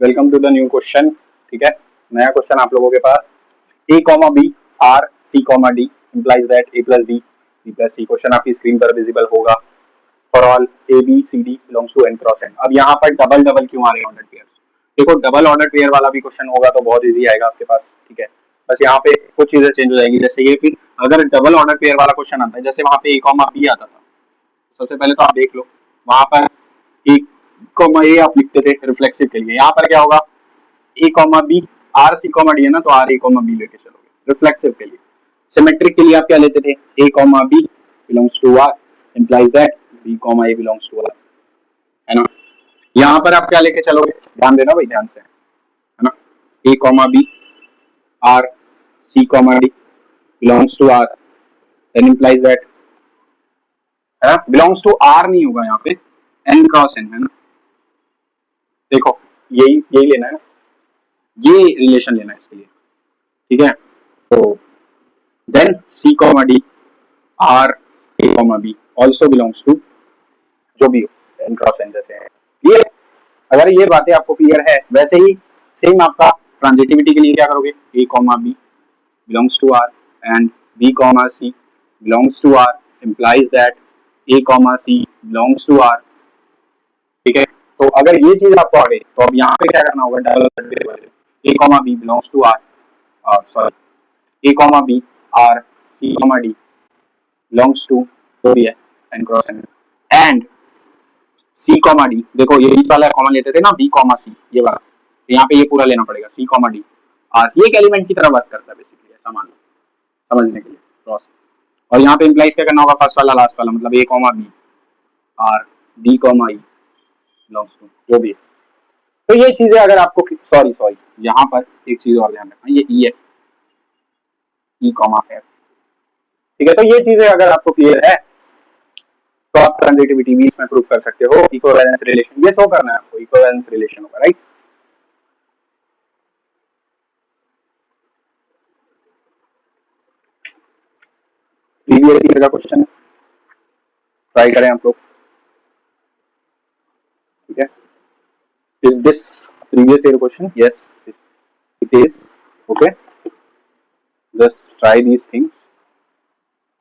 Welcome to the new question. ठीक है, नया क्वेश्चन आप लोगों के पास। A comma B R C comma D implies that A plus B plus C. Question आपकी स्क्रीन पर विजिबल होगा। For all A B C D belongs to N cross N. अब यहाँ पर डबल डबल क्यों आ रहे हैं ऑर्डर पेयर? देखो, डबल ऑर्डर पेयर वाला भी क्वेश्चन होगा तो बहुत इजी आएगा आपके पास। ठीक है, बस यहाँ पे कुछ चीजें चेंज हो जाएगी। जैसे ये फिर अगर डबल ऑर्डर पेयर वाला क्वेश्चन आता है, जैसे वहां पे ए कॉमा बी आता था, सबसे पहले तो आप देख लो वहां पर ए कॉमा ए आप लिखते थे रिफ्लेक्सिव के लिए। यहाँ पर क्या होगा, A comma B R C comma D है ना, तो आर ए कॉमा बी लेके चलोगे रिफ्लेक्सिव के लिए। सिमेट्रिक के लिए आप क्या लेते थे, A comma B belongs to R implies that B comma A belongs to R, है ना। यहाँ पर आप क्या लेके चलोगे, ध्यान देना भाई, ध्यान से, है ना। A comma B R C comma D belongs to R, then implies that, है ना। बिलोंग्स टू आर नहीं होगा यहाँ पे, एन क्रॉस एन, है ना। देखो, यही यही लेना है ना, ये रिलेशन लेना है इसके लिए। ठीक है, तो then c comma d R a comma b also belongs to, जो भी हो एन क्रॉस एन जैसे है ये। अगर ये बातें आपको क्लियर है, वैसे ही सेम आपका ट्रांजिटिविटी के लिए क्या करोगे, A comma B belongs to R and B comma C belongs to R implies that A comma C belongs to R. ठीक है, तो अगर ये चीज आपको आ गई तो अब यहाँ पे क्या करना होगा, double a comma B belongs to R, sorry, a comma B R C comma D belongs to, जो भी है n cross n, and c comma d. देखो ये बीच वाला कॉमन लेते थे ना, बी कॉमा सी, ये वाला, तो यहाँ पे ये पूरा लेना पड़ेगा, सी कॉमा डी आर। ये एक एलिमेंट की तरह वर्क करता है बेसिकली, ऐसा मान लो समझने के लिए क्रॉस। और यहाँ पे इंप्लाइज क्या करना होगा, फर्स्ट वाला लास्ट वाला, मतलब A comma B R D comma E belongs to, जो भी है। तो ये चीजें अगर आपको, सॉरी सॉरी, यहाँ पर एक चीज और ध्यान रखना, ये ई है, ई कॉमा एफ। ठीक है, तो ये चीजें अगर आपको क्लियर है तो आप ट्रांजिटिविटी भी इसमें प्रूव कर सकते हो। इक्विवेलेंस रिलेशन ये शो करना है आपको, इक्विवेलेंस रिलेशन होगा, राइट। प्रीवियस ईयर का क्वेश्चन ट्राई करें आप लोग। ठीक है, is this previous year question? Yes it is. Okay, just try these things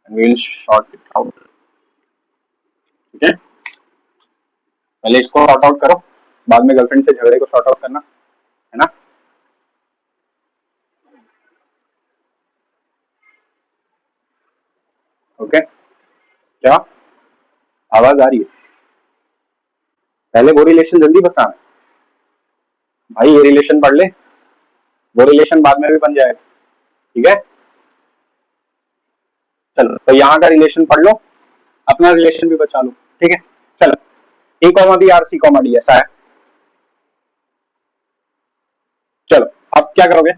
and we will sort it out. ठीक है, पहले इसको सॉर्ट आउट करो, बाद में गर्लफ्रेंड से झगड़े को सॉर्ट आउट करना, है ना। ओके, क्या आवाज आ रही है? पहले वो रिलेशन जल्दी बताना भाई, ये रिलेशन पढ़ ले, वो रिलेशन बाद में भी बन जाएगा। ठीक है, चलो तो यहाँ का रिलेशन पढ़ लो, अपना रिलेशन भी बचा लो। ठीक है, चलो A comma B R C comma D ऐसा है। चलो अब क्या करोगे,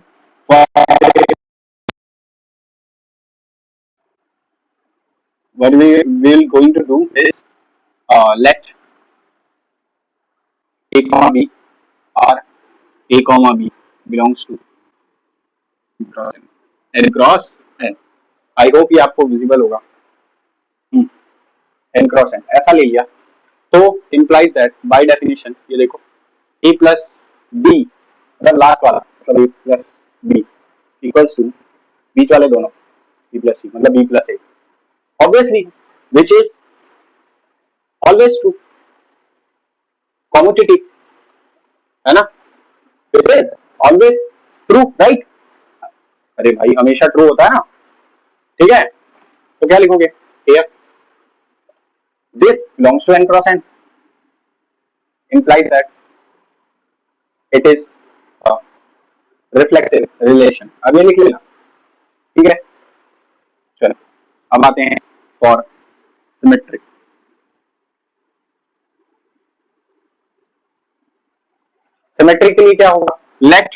what we will going to do is let a comma b or a comma b belongs to n cross n। I hope ये आपको विजिबल होगा। n क्रॉस n ऐसा ले लिया तो इंप्लाइज दैट बाय डेफिनेशन, ये देखो a प्लस b, मतलब लास्ट वाला, मतलब a plus b equals to बीच वाले दोनों b प्लस c, मतलब b plus a, obviously which is always true, commutative, है ना, which is always true, right. अरे भाई हमेशा ट्रू होता है ना। ठीक है, तो क्या लिखोगे, here this belongs to n cross n implies that it is a reflexive relation। अब ये लिख लेना। ठीक है, चलो अब आते हैं फॉर सिमेट्रिक। सिमेट्रिक के लिए क्या होगा, let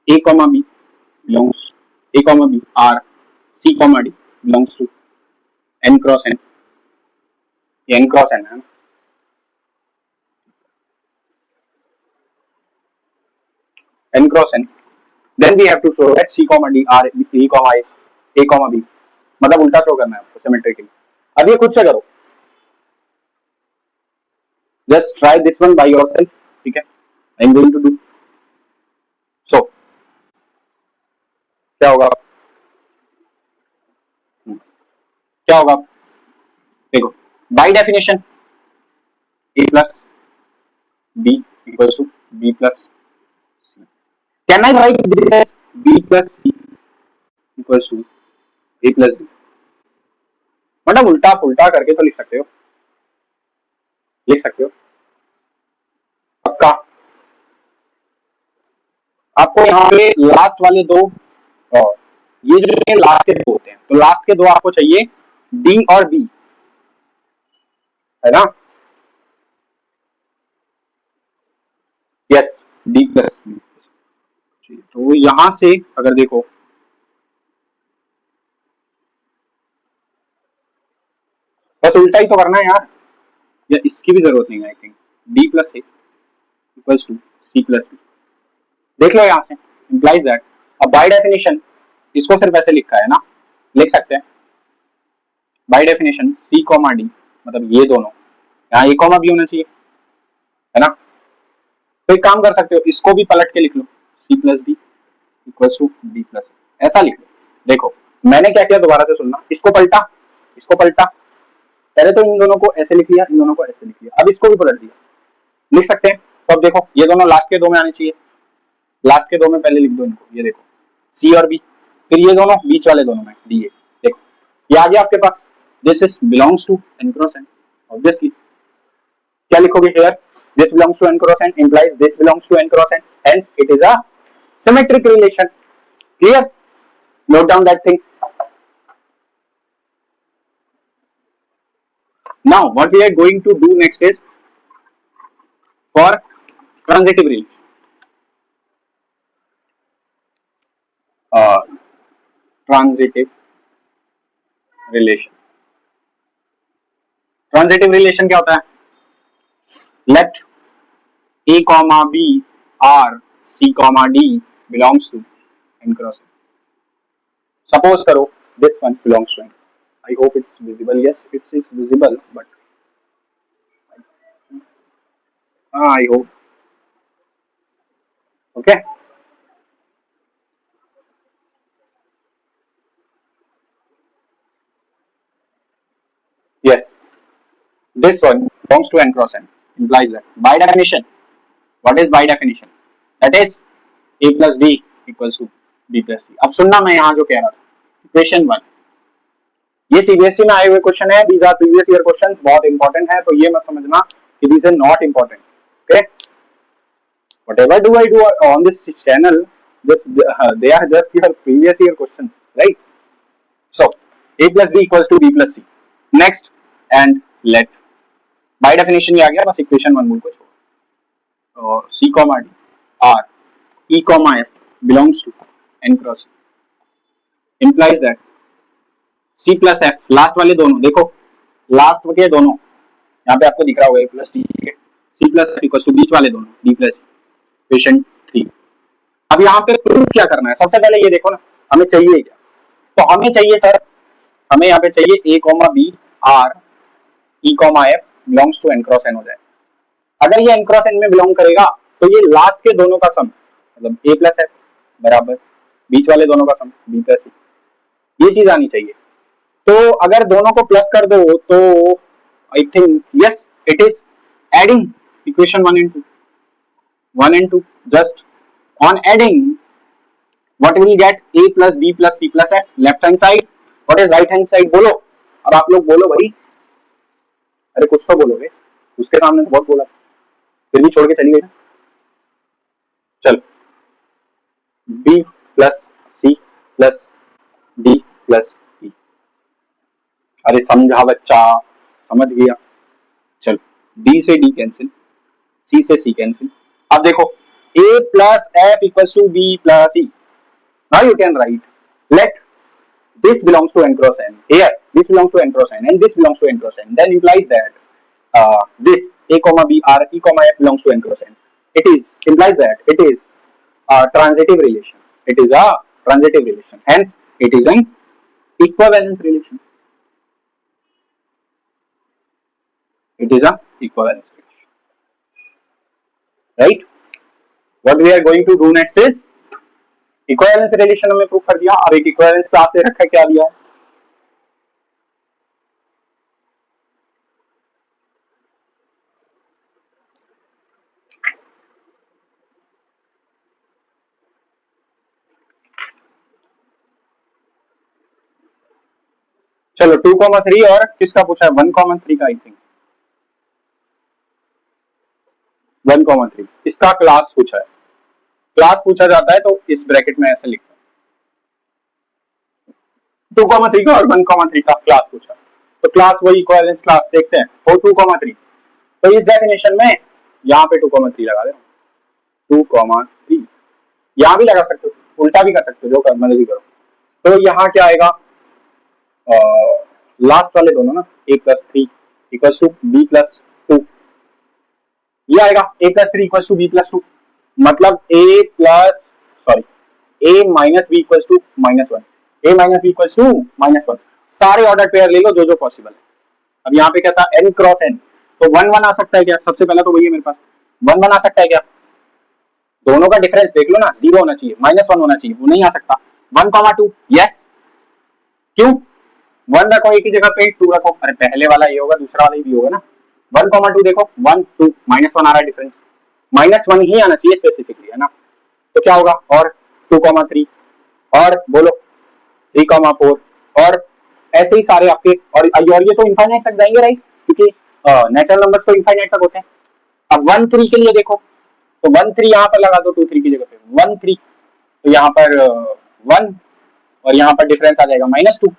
A comma B belongs, a comma B R C comma D belongs to N cross n, n cross n है ना, n cross n, then we have to show that c comma d r e comma is a comma b, मतलब उल्टा show करना है आपको symmetrically. अब ये खुद से करो, just try this one by yourself. ठीक है, I am going to do. So क्या होगा, क्या होगा, देखो by definition A plus B equals to B plus, can I write this as B plus C equals to A plus B, मतलब उल्टा पुल्टा करके तो लिख सकते हो, लिख सकते हो पक्का। आपको यहाँ पे लास्ट वाले दो, और ये जो लास्ट के दो होते हैं, तो लास्ट के दो आपको चाहिए डी और बी, है ना, यस डी प्लस बी। तो यहां से अगर देखो, बस उल्टा ही तो करना है यार, या इसकी भी जरूरत नहीं है, I think d plus a equals to c plus b, देख लो यहां से इंप्लाइज दैट, अब बाय डेफिनेशन इसको सिर्फ ऐसे लिखा है ना, लिख सकते हैं by definition c comma d, मतलब ये दोनों यहाँ ए कॉमा बी होना चाहिए, है ना। तो एक काम कर सकते हो, इसको भी पलट के लिख लो, C plus B equals to D plus, ऐसा लिख लो। देखो मैंने क्या किया, दोबारा से सुनना, इसको पलटा, इसको पलटा, पहले तो इन दोनों को ऐसे लिख लिया, इन दोनों को ऐसे लिख लिया, अब इसको भी पलट दिया, लिख सकते हैं। तो अब देखो ये दोनों लास्ट के दो में आने चाहिए, लास्ट के दो में पहले लिख दो इनको, ये देखो सी और बी, फिर ये दोनों बीच वाले दोनों में डी ए, देखो ये आ गया आपके पास, this is belongs to N cross N, obviously क्या लिखोगे here, this belongs to N cross N implies this belongs to N cross N, hence it is a symmetric relation, clear, note down that thing. Now what we are going to do next is for transitive relation, uh, transitive relation, transitive relation क्या होता है, let A comma B R C comma D belongs to N cross N, suppose करो this one belongs to N, I hope it's visible, yes it's is visible but I hope okay, yes this one belongs to n cross n implies that by definition, what is by definition, that is a plus b equals to b plus c। अब सुनना मैं यहाँ जो कह रहा था, equation one, ये CBSE में आए हुए क्वेश्चन है, these are previous year questions, बहुत इंपॉर्टेंट है, तो ये मत समझना कि these are not important, okay, whatever do I do on this channel, just they are just your previous year questions, right? So a plus b equals to b plus c, next and let by definition ये आ गया, बस equation one मूल को छोड़ो, और c comma d r e comma f belongs to n cross implies that c plus f, last वाले दोनों देखो, लास्ट के दोनों यहाँ पे आपको दिख रहा होगा a plus d, c plus f equals to बीच वाले दोनों d plus c, equation three. अब यहाँ पे प्रूफ क्या करना है, सबसे पहले ये देखो ना, हमें चाहिए क्या, तो हमें चाहिए सर, हमें यहाँ पे चाहिए a comma B R e comma f belongs to n cross n हो जाए, अगर ये n क्रॉस n में बिलोंग करेगा तो ये लास्ट के दोनों का सम, मतलब a प्लस f बराबर बीच वाले दोनों का सम b प्लस c, ये चीज आनी चाहिए। तो अगर दोनों को प्लस कर दो तो I think yes it is adding equation one and two, just on adding what will get a plus b plus c plus f, left hand side, what is right hand side, बोलो, अब आप लोग बोलो भाई, अरे कुछ तो बोलोगे, उसके सामने तो बहुत बोला, फिर भी छोड़ के चली गई ना, चल b plus c plus d plus e, अरे समझा बच्चा, समझ गया, चल d से d कैंसिल, c से c कैंसिल, अब देखो a plus f equals to b plus e, now you can write let this belongs to n cross n, here this belongs to n cross n and this belongs to n cross n, then implies that this a comma b r e comma f belongs to n cross n, it is implies that it is a transitive relation, it is a transitive relation, hence it is an equivalence relation, it is a equivalence relation, right? What we are going to do next is equivalence relation हमने prove कर दिया। अब एक equivalence class दे रखा है, क्या दिया है? चलो 2,3 और किसका पूछा है? 1,3 का आई थिंक 1,3 इसका क्लास पूछा है। क्लास पूछा जाता है तो इस ब्रैकेट में ऐसे लिखते हैं 2,3 का और 1,3 का क्लास पूछा, तो क्लास वही इक्विवेलेंस क्लास देखते हैं फॉर 2,3। तो इस डेफिनेशन में यहाँ पे 2,3 लगा दे, 2,3 यहाँ भी लगा सकते हो, उल्टा भी कर सकते हो, जो कर मर्जी करो। तो यहाँ क्या आएगा? लास्ट वाले दोनों ना, a plus 3 equal to b plus 2, ये आएगा a plus 3 equal to b plus 2, मतलब a plus sorry a minus b equal to -1, a minus b equal to -1। सारे ऑर्डर पेयर ले लो जो जो पॉसिबल है। अब यहाँ पे क्या था? n क्रॉस n, तो 1 1 आ सकता है क्या? सबसे पहला तो वही है मेरे पास, 1 1 आ सकता है क्या? दोनों का डिफरेंस देख लो ना, 0 होना चाहिए, -1 होना चाहिए, वो नहीं आ सकता। 1,2 यस, क्यों? 1 रखो एक ही जगह पे, 2 रखो, अरे पहले वाला ये होगा, दूसरा वाला भी होगा ना। 1,2 देखो, 1 2 -1 आ रहा है डिफरेंस, -1 ही आना चाहिए स्पेसिफिकली, है ना? तो क्या होगा? और 2,3 और बोलो 3,4 और ऐसे ही सारे आपके, और ये तो इनफाइनाइट तक जाएंगे राइट, क्योंकि नेचुरल नंबर्स तो इनफाइनाइट तक होते हैं। अब 1 3 के लिए देखो, तो 1 3 यहाँ पर लगा दो, 2 3 की जगह पे 1 3, तो यहाँ पर 1 और यहाँ पर डिफरेंस आ जाएगा -2।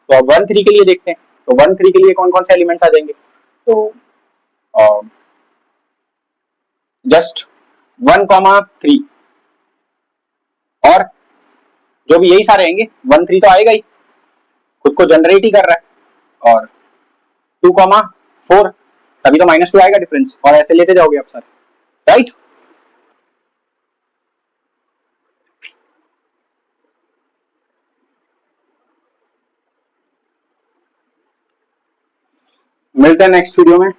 तो अब 1 3 के लिए देखते हैं, तो 1 3 के लिए कौन कौन से एलिमेंट्स आ जाएंगे? तो जस्ट 1,3 और जो भी यही सारे आएंगे, 1 3 तो आएगा ही, खुद को जनरेट ही कर रहा है, और 2,4 तभी तो -2 आएगा डिफरेंस, और ऐसे लेते जाओगे आप सर, राइट? मिलते हैं नेक्स्ट वीडियो में।